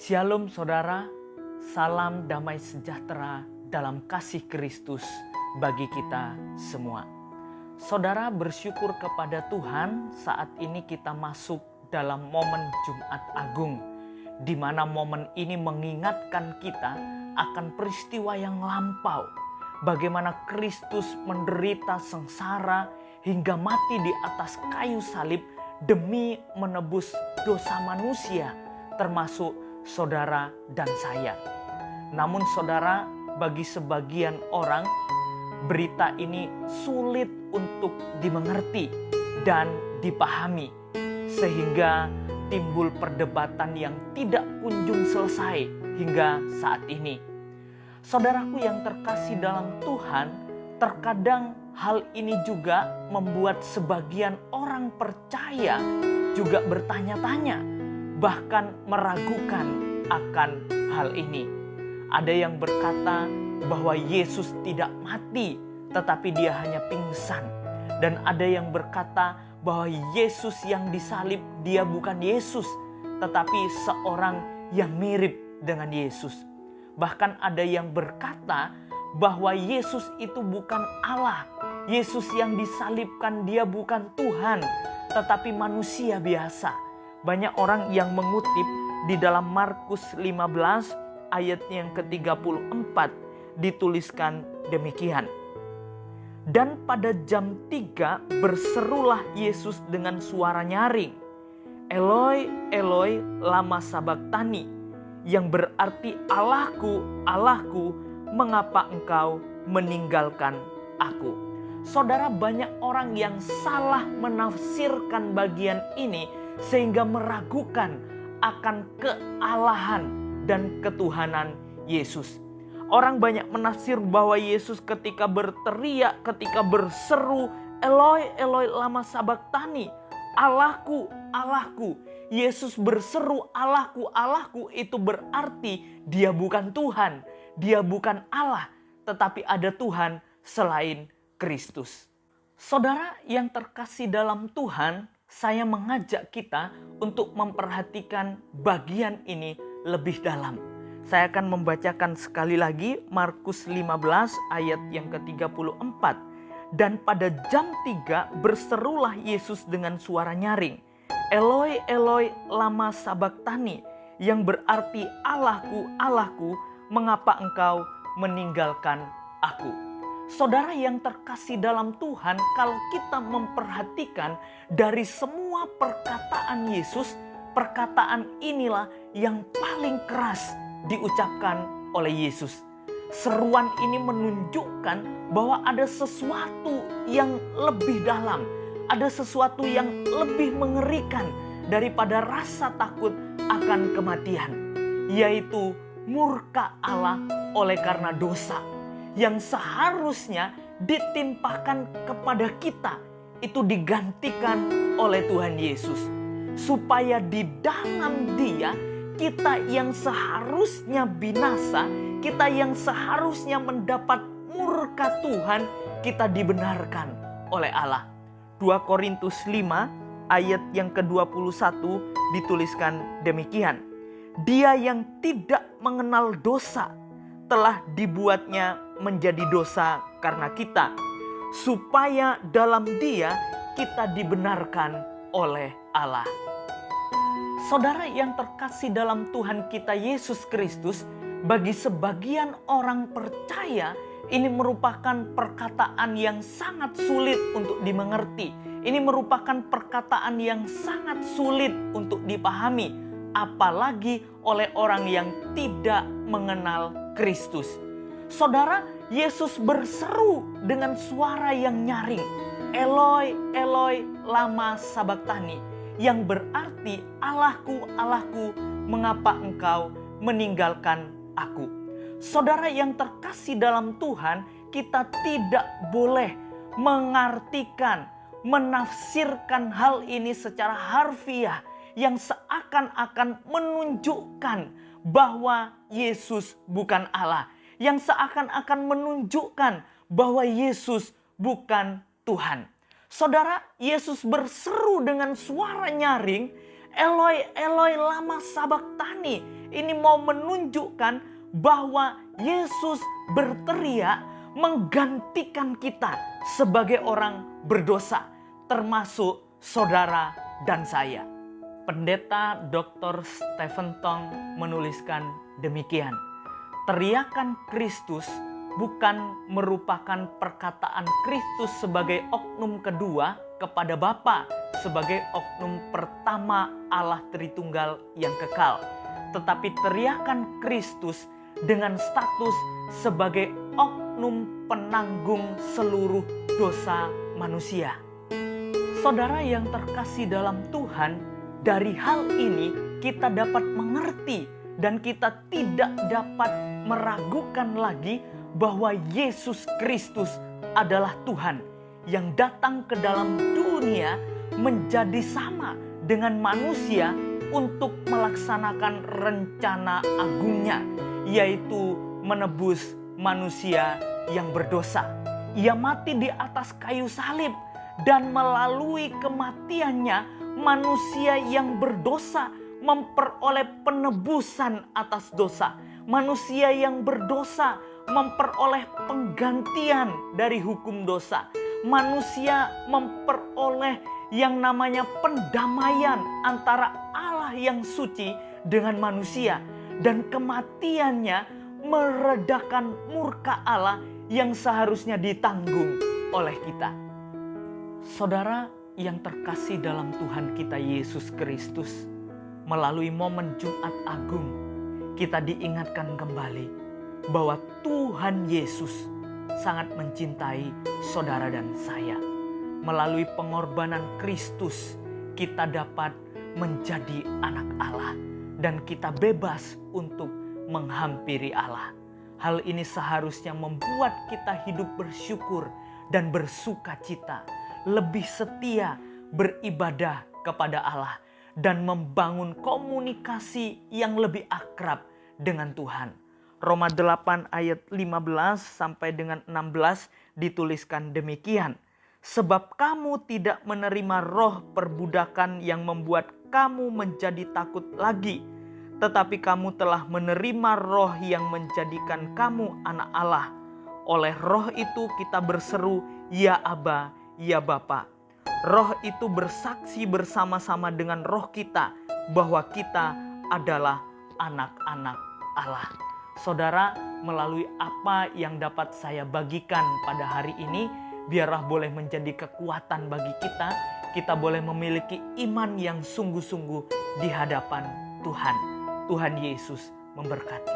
Shalom saudara, salam damai sejahtera dalam kasih Kristus bagi kita semua. Saudara bersyukur kepada Tuhan saat ini kita masuk dalam momen Jumat Agung, di mana momen ini mengingatkan kita akan peristiwa yang lampau, bagaimana Kristus menderita sengsara hingga mati di atas kayu salib demi menebus dosa manusia, termasuk saudara dan saya. Namun saudara, bagi sebagian orang berita ini sulit untuk dimengerti dan dipahami, sehingga timbul perdebatan yang tidak kunjung selesai hingga saat ini. Saudaraku yang terkasih dalam Tuhan, terkadang hal ini juga membuat sebagian orang percaya juga bertanya-tanya, bahkan meragukan akan hal ini. Ada yang berkata bahwa Yesus tidak mati, tetapi dia hanya pingsan. Dan ada yang berkata bahwa Yesus yang disalib, dia bukan Yesus, tetapi seorang yang mirip dengan Yesus. Bahkan ada yang berkata bahwa Yesus itu bukan Allah. Yesus yang disalibkan dia bukan Tuhan, tetapi manusia biasa. Banyak orang yang mengutip di dalam Markus 15 ayat yang ke-34 dituliskan demikian. Dan pada jam 3 berserulah Yesus dengan suara nyaring, Eloi, Eloi, lama sabachthani, yang berarti Allahku, Allahku, mengapa engkau meninggalkan aku? Saudara, banyak orang yang salah menafsirkan bagian ini sehingga meragukan akan kealahan dan ketuhanan Yesus. Orang banyak menafsir bahwa Yesus ketika berteriak, ketika berseru, Eloi, Eloi, lama sabachthani, Allahku, Allahku. Yesus berseru Allahku, Allahku, itu berarti dia bukan Tuhan, dia bukan Allah, tetapi ada Tuhan selain Kristus. Saudara yang terkasih dalam Tuhan, saya mengajak kita untuk memperhatikan bagian ini lebih dalam. Saya akan membacakan sekali lagi Markus 15 ayat yang ke-34. Dan pada jam 3 berserulah Yesus dengan suara nyaring, Eloi, Eloi, lama sabachthani, yang berarti Allahku, Allahku, mengapa engkau meninggalkan aku? Saudara yang terkasih dalam Tuhan, kalau kita memperhatikan dari semua perkataan Yesus, perkataan inilah yang paling keras diucapkan oleh Yesus. Seruan ini menunjukkan bahwa ada sesuatu yang lebih dalam, ada sesuatu yang lebih mengerikan daripada rasa takut akan kematian, yaitu murka Allah oleh karena dosa yang seharusnya ditimpakan kepada kita, itu digantikan oleh Tuhan Yesus. Supaya di dalam Dia, kita yang seharusnya binasa, kita yang seharusnya mendapat murka Tuhan, kita dibenarkan oleh Allah. 2 Korintus 5 ayat yang ke-21 dituliskan demikian. Dia yang tidak mengenal dosa telah dibuatnya menjadi dosa karena kita, supaya dalam Dia kita dibenarkan oleh Allah. Saudara yang terkasih dalam Tuhan kita Yesus Kristus, bagi sebagian orang percaya ini merupakan perkataan yang sangat sulit untuk dimengerti. Ini merupakan perkataan yang sangat sulit untuk dipahami, apalagi oleh orang yang tidak mengenal Kristus. Saudara, Yesus berseru dengan suara yang nyaring, Eloi, Eloi, lama sabachthani, yang berarti Allahku, Allahku, mengapa engkau meninggalkan aku? Saudara yang terkasih dalam Tuhan, kita tidak boleh mengartikan, menafsirkan hal ini secara harfiah yang seakan-akan menunjukkan bahwa Yesus bukan Allah, yang seakan-akan menunjukkan bahwa Yesus bukan Tuhan. Saudara, Yesus berseru dengan suara nyaring, Eloi, Eloi, lama sabachthani. ini mau menunjukkan bahwa Yesus berteriak menggantikan kita sebagai orang berdosa, termasuk saudara dan saya. Pendeta Dr. Stephen Tong menuliskan demikian. Teriakan Kristus bukan merupakan perkataan Kristus sebagai oknum kedua kepada Bapa sebagai oknum pertama Allah Tritunggal yang kekal, tetapi teriakan Kristus dengan status sebagai oknum penanggung seluruh dosa manusia. Saudara yang terkasih dalam Tuhan, dari hal ini kita dapat mengerti dan kita tidak dapat meragukan lagi bahwa Yesus Kristus adalah Tuhan yang datang ke dalam dunia menjadi sama dengan manusia untuk melaksanakan rencana agungnya, yaitu menebus manusia yang berdosa. Ia mati di atas kayu salib dan melalui kematiannya manusia yang berdosa memperoleh penebusan atas dosa. Manusia yang berdosa memperoleh penggantian dari hukum dosa. Manusia memperoleh yang namanya pendamaian antara Allah yang suci dengan manusia. Dan kematiannya meredakan murka Allah yang seharusnya ditanggung oleh kita. Saudara yang terkasih dalam Tuhan kita Yesus Kristus, melalui momen Jumat Agung, kita diingatkan kembali bahwa Tuhan Yesus sangat mencintai saudara dan saya. Melalui pengorbanan Kristus, kita dapat menjadi anak Allah dan kita bebas untuk menghampiri Allah. Hal ini seharusnya membuat kita hidup bersyukur dan bersuka cita, lebih setia beribadah kepada Allah dan membangun komunikasi yang lebih akrab dengan Tuhan. Roma 8 ayat 15 sampai dengan 16 dituliskan demikian. Sebab kamu tidak menerima roh perbudakan yang membuat kamu menjadi takut lagi, tetapi kamu telah menerima roh yang menjadikan kamu anak Allah. Oleh roh itu kita berseru, ya Aba, ya Bapa. Roh itu bersaksi bersama-sama dengan roh kita bahwa kita adalah anak-anak Allah. Saudara, melalui apa yang dapat saya bagikan pada hari ini, biarlah boleh menjadi kekuatan bagi kita. Kita boleh memiliki iman yang sungguh-sungguh di hadapan Tuhan. Tuhan Yesus memberkati.